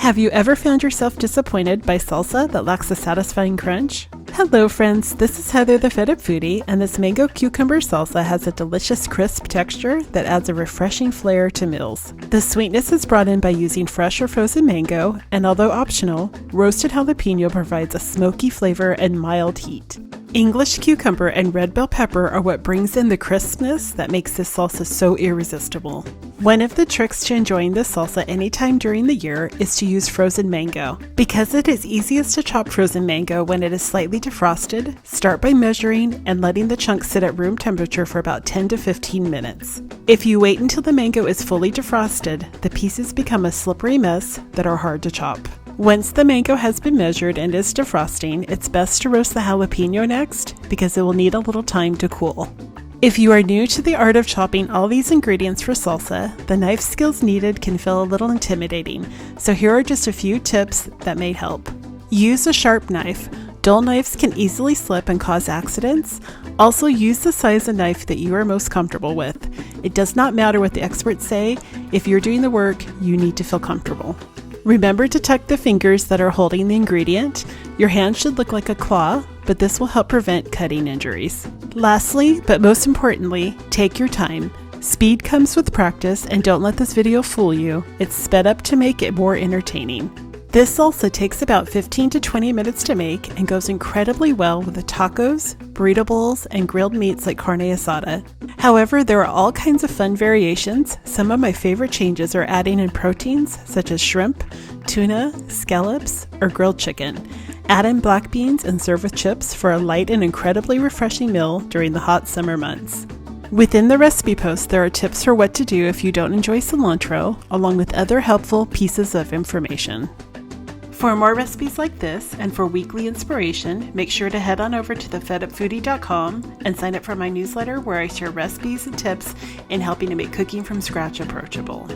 Have you ever found yourself disappointed by salsa that lacks a satisfying crunch? Hello friends, this is Heather the Fed Up Foodie, and this mango cucumber salsa has a delicious crisp texture that adds a refreshing flair to meals. The sweetness is brought in by using fresh or frozen mango, and although optional, roasted jalapeno provides a smoky flavor and mild heat. English cucumber and red bell pepper are what brings in the crispness that makes this salsa so irresistible. One of the tricks to enjoying this salsa anytime during the year is to use frozen mango. Because it is easiest to chop frozen mango when it is slightly defrosted, start by measuring and letting the chunks sit at room temperature for about 10 to 15 minutes. If you wait until the mango is fully defrosted, the pieces become a slippery mess that are hard to chop. Once the mango has been measured and is defrosting, it's best to roast the jalapeno next because it will need a little time to cool. If you are new to the art of chopping all these ingredients for salsa, the knife skills needed can feel a little intimidating, so here are just a few tips that may help. Use a sharp knife. Dull knives can easily slip and cause accidents. Also, use the size of knife that you are most comfortable with. It does not matter what the experts say. If you're doing the work, you need to feel comfortable. Remember to tuck the fingers that are holding the ingredient. Your hand should look like a claw, but this will help prevent cutting injuries. Lastly, but most importantly, take your time. Speed comes with practice, and don't let this video fool you. It's sped up to make it more entertaining. This salsa takes about 15 to 20 minutes to make and goes incredibly well with the tacos, burrito bowls, and grilled meats like carne asada. However, there are all kinds of fun variations. Some of my favorite changes are adding in proteins such as shrimp, tuna, scallops, or grilled chicken. Add in black beans and serve with chips for a light and incredibly refreshing meal during the hot summer months. Within the recipe post, there are tips for what to do if you don't enjoy cilantro, along with other helpful pieces of information. For more recipes like this and for weekly inspiration, make sure to head on over to thefedupfoodie.com and sign up for my newsletter where I share recipes and tips in helping to make cooking from scratch approachable.